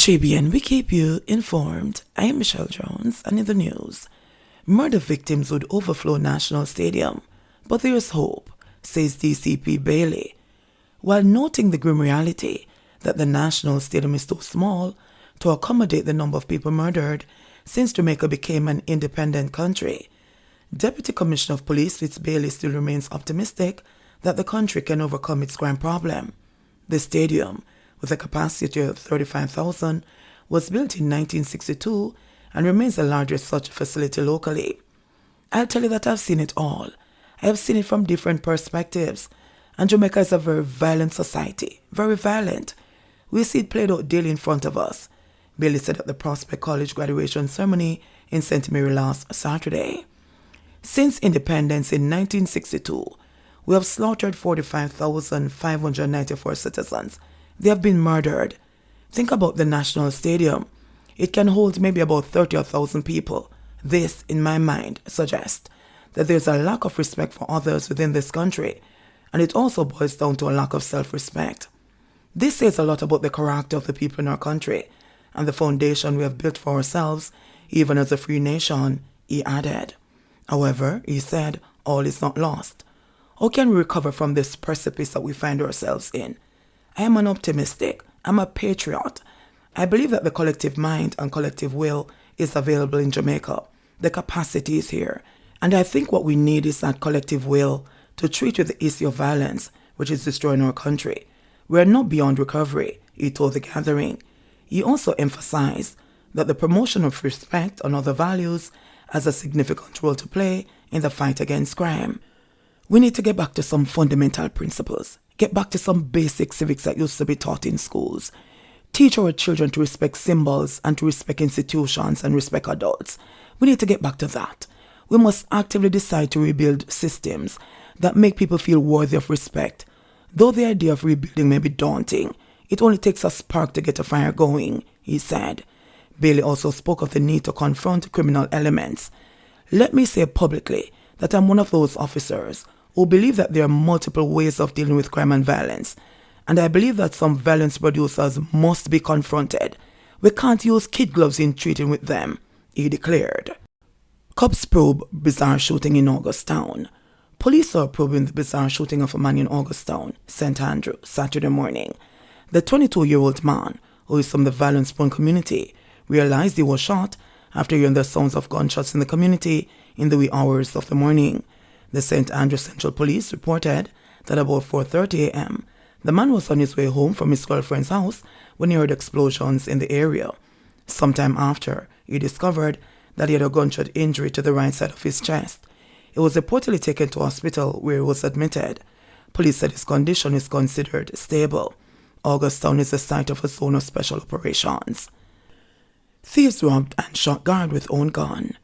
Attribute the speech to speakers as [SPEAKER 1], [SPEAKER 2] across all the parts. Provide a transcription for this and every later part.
[SPEAKER 1] JBN, we keep you informed. I am Michelle Jones, and in the news, murder victims would overflow National Stadium, but there is hope, says DCP Bailey, while noting the grim reality that the National Stadium is too small to accommodate the number of people murdered since Jamaica became an independent country. Deputy Commissioner of Police Fitz Bailey still remains optimistic that the country can overcome its crime problem. The stadium, with a capacity of 35,000, was built in 1962 and remains the largest such facility locally. I'll tell you that I've seen it all. I have seen it from different perspectives, and Jamaica is a very violent society, very violent. We see it played out daily in front of us, Bailey said at the Prospect College graduation ceremony in St. Mary last Saturday. Since independence in 1962, we have slaughtered 45,594 citizens. They have been murdered. Think about the National Stadium. It can hold maybe about 30,000 people. This, in my mind, suggests that there's a lack of respect for others within this country, and it also boils down to a lack of self-respect. This says a lot about the character of the people in our country and the foundation we have built for ourselves, even as a free nation, he added. However, he said, all is not lost. How can we recover from this precipice that we find ourselves in? I am an optimistic. I'm a patriot. I believe that the collective mind and collective will is available in Jamaica. The capacity is here. And I think what we need is that collective will to treat with the issue of violence, which is destroying our country. We are not beyond recovery, he told the gathering. He also emphasized that the promotion of respect and other values has a significant role to play in the fight against crime. We need to get back to some fundamental principles. Get back to some basic civics that used to be taught in schools. Teach our children to respect symbols and to respect institutions and respect adults. We need to get back to that. We must actively decide to rebuild systems that make people feel worthy of respect. Though the idea of rebuilding may be daunting, it only takes a spark to get a fire going, he said. Bailey also spoke of the need to confront criminal elements. Let me say publicly that I'm one of those officers who believe that there are multiple ways of dealing with crime and violence, and I believe that some violence producers must be confronted. We can't use kid gloves in treating with them, he declared. Cops probe bizarre shooting in Augustown. Police are probing the bizarre shooting of a man in Augustown, St. Andrew, Saturday morning. The 22-year-old man, who is from the violence-prone community, realized he was shot after hearing the sounds of gunshots in the community in the wee hours of the morning. The St. Andrew Central Police reported that about 4:30 a.m., the man was on his way home from his girlfriend's house when he heard explosions in the area. Sometime after, he discovered that he had a gunshot injury to the right side of his chest. He was reportedly taken to hospital where he was admitted. Police said his condition is considered stable. Augustown is the site of a zone of special operations. Thieves robbed and shot guard with own gun.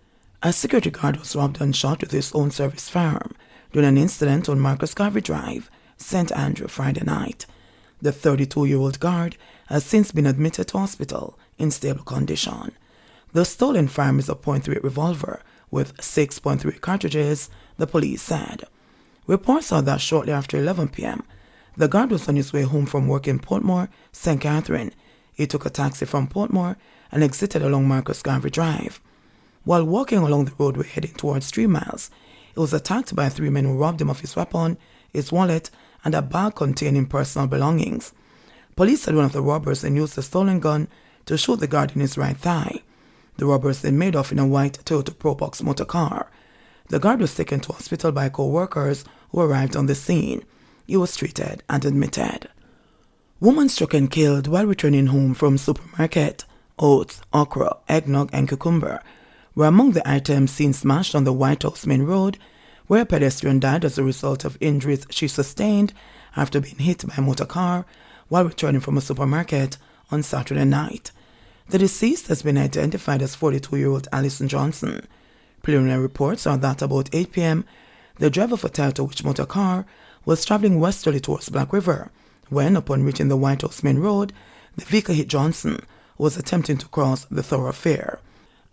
[SPEAKER 1] A security guard was robbed and shot with his own service firearm during an incident on Marcus Garvey Drive, St. Andrew, Friday night. The 32-year-old guard has since been admitted to hospital in stable condition. The stolen firearm is a .38 revolver with 6.3 cartridges, the police said. Reports are that shortly after 11 p.m., the guard was on his way home from work in Portmore, St. Catherine. He took a taxi from Portmore and exited along Marcus Garvey Drive. While walking along the roadway heading towards 3 miles, he was attacked by 3 men who robbed him of his weapon, his wallet, and a bag containing personal belongings. Police said one of the robbers then used the stolen gun to shoot the guard in his right thigh. The robbers then made off in a white Toyota Probox motor car. The guard was taken to hospital by co-workers who arrived on the scene. He was treated and admitted. Woman struck and killed while returning home from supermarket. Oats, okra, eggnog, and cucumber were among the items seen smashed on the White House Main Road, where a pedestrian died as a result of injuries she sustained after being hit by a motor car while returning from a supermarket on Saturday night. The deceased has been identified as 42-year-old Alison Johnson. Preliminary reports are that about 8 p.m., the driver of a Toyota Witch motor car was traveling westerly towards Black River when, upon reaching the White House Main Road, the vehicle hit Johnson, who was attempting to cross the thoroughfare.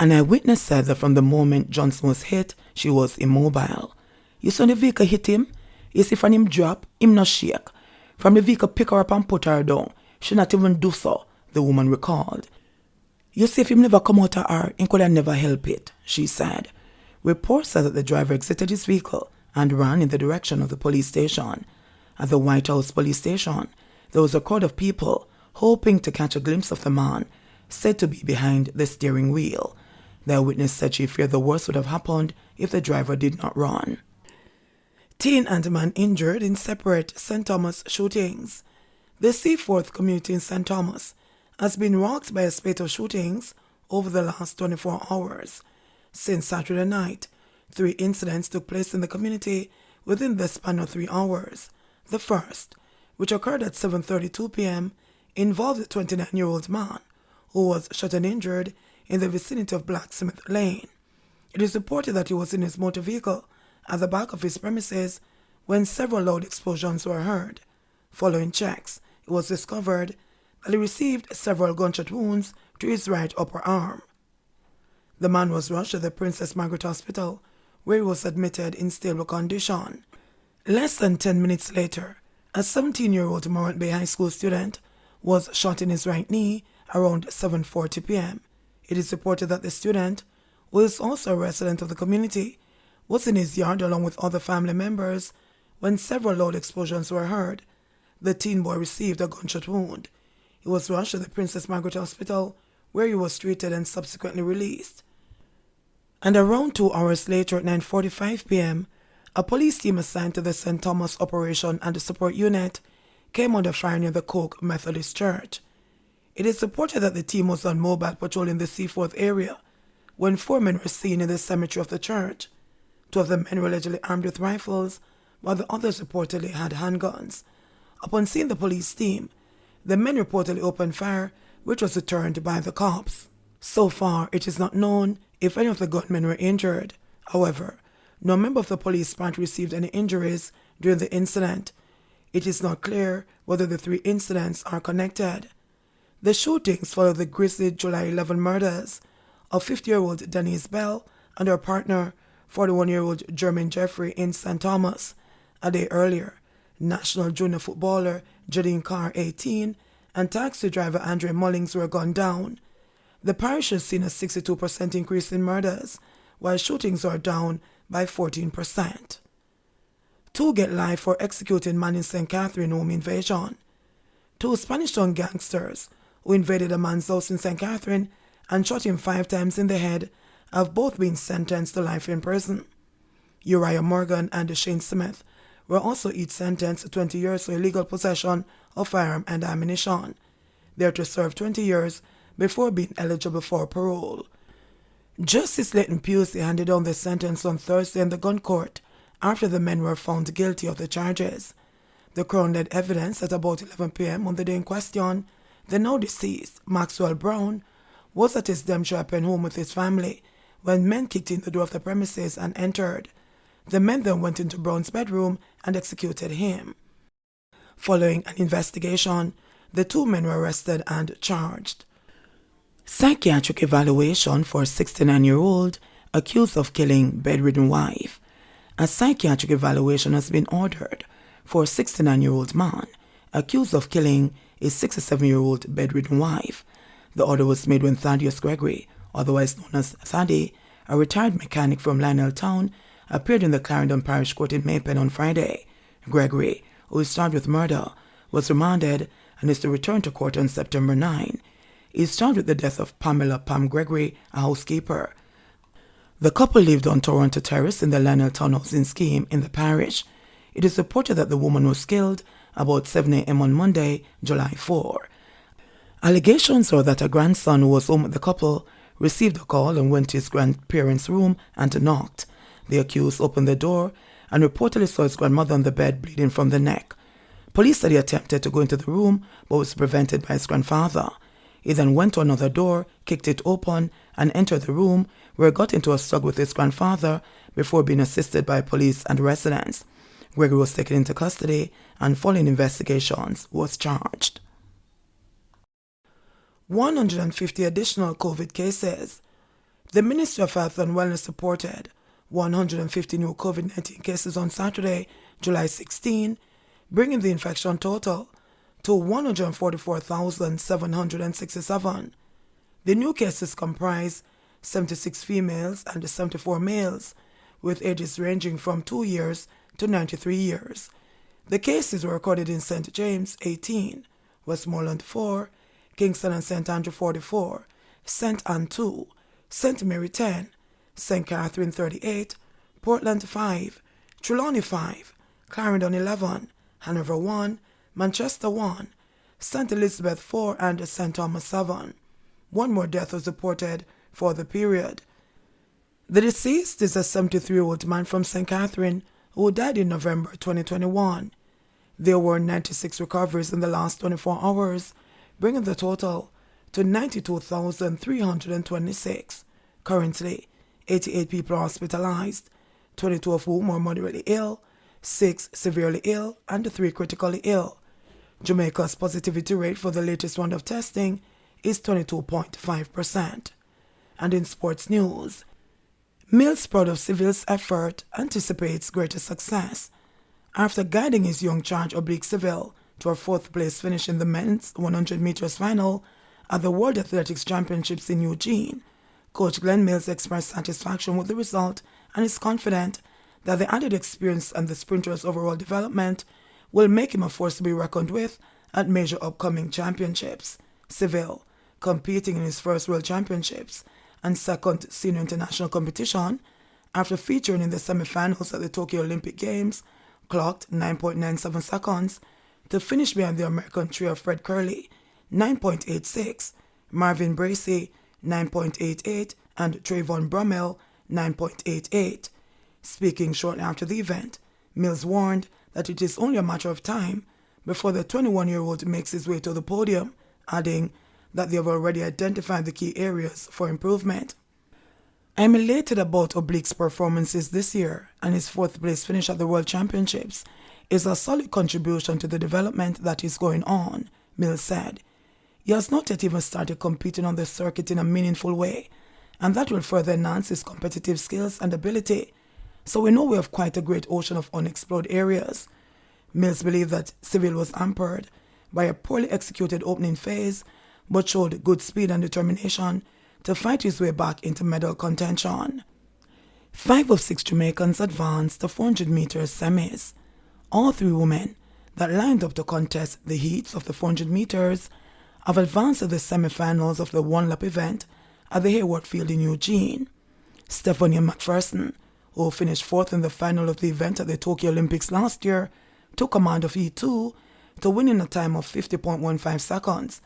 [SPEAKER 1] An eyewitness said that from the moment Johnson was hit, she was immobile. You saw the vehicle hit him? You see from him drop, him not shake. From the vehicle pick her up and put her down. She not even do so, the woman recalled. You see, if him never come out of her, he could have never help it, she said. Reports said that the driver exited his vehicle and ran in the direction of the police station. At the White House police station, there was a crowd of people hoping to catch a glimpse of the man said to be behind the steering wheel. The eyewitness said she feared the worst would have happened if the driver did not run. Teen and man injured in separate St. Thomas shootings. The Seaforth community in St. Thomas has been rocked by a spate of shootings over the last 24 hours. Since Saturday night, 3 incidents took place in the community within the span of 3 hours. The first, which occurred at 7:32 p.m., involved a 29-year-old man who was shot and injured in the vicinity of Blacksmith Lane. It is reported that he was in his motor vehicle at the back of his premises when several loud explosions were heard. Following checks, it was discovered that he received several gunshot wounds to his right upper arm. The man was rushed to the Princess Margaret Hospital, where he was admitted in stable condition. Less than 10 minutes later, a 17-year-old Morant Bay High School student was shot in his right knee around 7:40 p.m. It is reported that the student, who is also a resident of the community, was in his yard along with other family members when several loud explosions were heard. The teen boy received a gunshot wound. He was rushed to the Princess Margaret Hospital, where he was treated and subsequently released. And around 2 hours later at 9:45 p.m., a police team assigned to the St. Thomas Operation and the Support Unit came under fire near the Coke Methodist Church. It is reported that the team was on mobile patrol in the Seaforth area when 4 men were seen in the cemetery of the church. 2 of the men were allegedly armed with rifles, while the others reportedly had handguns. Upon seeing the police team, the men reportedly opened fire, which was returned by the cops. So far, it is not known if any of the gunmen were injured. However, no member of the police department received any injuries during the incident. It is not clear whether the 3 incidents are connected. The shootings follow the grisly July 11 murders of 50-year-old Denise Bell and her partner, 41-year-old Jermaine Jeffrey, in St. Thomas. A day earlier, national junior footballer Jadine Carr, 18, and taxi driver Andre Mullings were gunned down. The parish has seen a 62% increase in murders, while shootings are down by 14%. 2 get life for executing man in St. Catherine home invasion. 2 Spanish Town gangsters who invaded a man's house in St. Catherine and shot him 5 times in the head have both been sentenced to life in prison. Uriah Morgan and Shane Smith were also each sentenced to 20 years for illegal possession of firearm and ammunition. They are to serve 20 years before being eligible for parole. Justice Leighton Pusey handed down the sentence on Thursday in the gun court after the men were found guilty of the charges. The Crown led evidence at about 11 p.m. on the day in question. The now deceased, Maxwell Brown, was at his Dempsey Pen home with his family when men kicked in the door of the premises and entered. The men then went into Brown's bedroom and executed him. Following an investigation, the 2 men were arrested and charged. Psychiatric evaluation for a 69-year-old accused of killing bedridden wife. A psychiatric evaluation has been ordered for a 69-year-old man accused of killing a 67-year-old bedridden wife. The order was made when Thaddeus Gregory, otherwise known as Thaddy, a retired mechanic from Lionel Town, appeared in the Clarendon Parish Court in Maypen on Friday. Gregory, who is charged with murder, was remanded and is to return to court on September 9. He is charged with the death of Pamela Pam Gregory, a housekeeper. The couple lived on Toronto Terrace in the Lionel Town housing scheme in the parish. It is reported that the woman was killed about 7 a.m. on Monday, July 4. Allegations are that a grandson who was home with the couple received a call and went to his grandparents' room and knocked. The accused opened the door and reportedly saw his grandmother on the bed bleeding from the neck. Police said he attempted to go into the room but was prevented by his grandfather. He then went to another door, kicked it open, and entered the room, where he got into a struggle with his grandfather before being assisted by police and residents. Gregory was taken into custody and, following investigations, was charged. 150 additional COVID cases. The Ministry of Health and Wellness reported 150 new COVID-19 cases on Saturday, July 16, bringing the infection total to 144,767. The new cases comprise 76 females and 74 males, with ages ranging from 2 years to 93 years. The cases were recorded in St. James 18, Westmoreland 4, Kingston and St. Andrew 44, St. Anne 2, St. Mary 10, St. Catherine 38, Portland 5, Trelawney 5, Clarendon 11, Hanover 1, Manchester 1, St. Elizabeth 4, and St. Thomas 7. One more death was reported for the period. The deceased is a 73-year-old man from St. Catherine who died in November 2021. There were 96 recoveries in the last 24 hours, bringing the total to 92,326. Currently, 88 people are hospitalized, 22 of whom are moderately ill, 6 severely ill, and 3 critically ill. Jamaica's positivity rate for the latest round of testing is 22.5%. And in sports news, Mills, proud of Seville's effort, anticipates greater success. After guiding his young charge Seville to a 4th place finish in the men's 100 meters final at the World Athletics Championships in Eugene, Coach Glenn Mills expressed satisfaction with the result and is confident that the added experience and the sprinters' overall development will make him a force to be reckoned with at major upcoming championships. Seville, competing in his first World Championships and second senior international competition, after featuring in the semi-finals at the Tokyo Olympic Games, clocked 9.97 seconds to finish behind the American trio Fred Curley, 9.86, Marvin Bracey, 9.88, and Trayvon Brummel, 9.88. Speaking shortly after the event, Mills warned that it is only a matter of time before the 21-year-old makes his way to the podium, adding that they have already identified the key areas for improvement. I am elated about Oblique's performances this year, and his 4th place finish at the World Championships is a solid contribution to the development that is going on, Mills said. He has not yet even started competing on the circuit in a meaningful way, and that will further enhance his competitive skills and ability. So we know we have quite a great ocean of unexplored areas. Mills believed that Seville was hampered by a poorly executed opening phase, but showed good speed and determination to fight his way back into medal contention. 5 of 6 Jamaicans advanced to 400 meters semis. All 3 women that lined up to contest the heats of the 400 meters have advanced to the semi-finals of the one-lap event at the Hayward Field in Eugene. Stephanie McPherson, who finished 4th in the final of the event at the Tokyo Olympics last year, took command of E2 to win in a time of 50.15 seconds.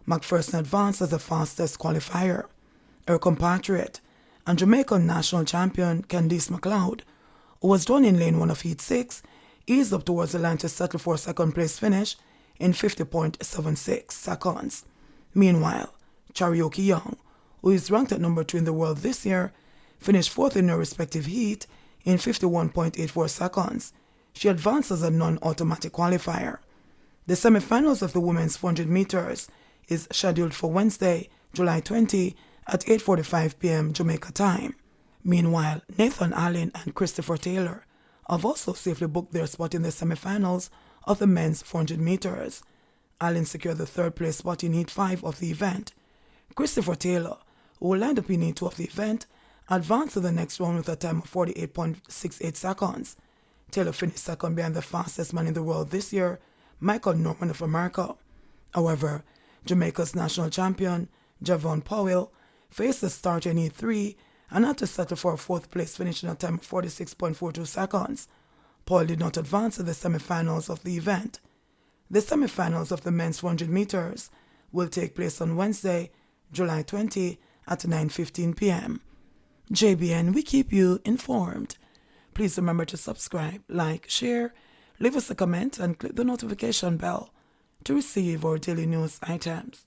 [SPEAKER 1] McPherson advanced as the fastest qualifier. Her compatriot and Jamaican national champion Candice McLeod, who was done in lane 1 of Heat 6, eased up towards the line to settle for a 2nd place finish in 50.76 seconds. Meanwhile, Charioki Young, who is ranked at number 2 in the world this year, finished 4th in her respective heat in 51.84 seconds. She advanced as a non-automatic qualifier. The semi-finals of the women's 400 meters is scheduled for Wednesday, July 20 at 8:45 p.m. Jamaica time. Meanwhile, Nathan Allen and Christopher Taylor have also safely booked their spot in the semi-finals of the men's 400 meters. Allen secured the 3rd place spot in Heat 5 of the event. Christopher Taylor, who lined up in Heat 2 of the event, advanced to the next round with a time of 48.68 seconds. Taylor finished 2nd behind the fastest man in the world this year, Michael Norman of America. However, Jamaica's national champion, Javon Powell, faced the starter in E3 and had to settle for a 4th place finish in a time of 46.42 seconds. Powell did not advance to the semi-finals of the event. The semi-finals of the men's 400 meters will take place on Wednesday, July 20 at 9:15 p.m. JBN, we keep you informed. Please remember to subscribe, like, share, leave us a comment, and click the notification bell to receive our daily news items.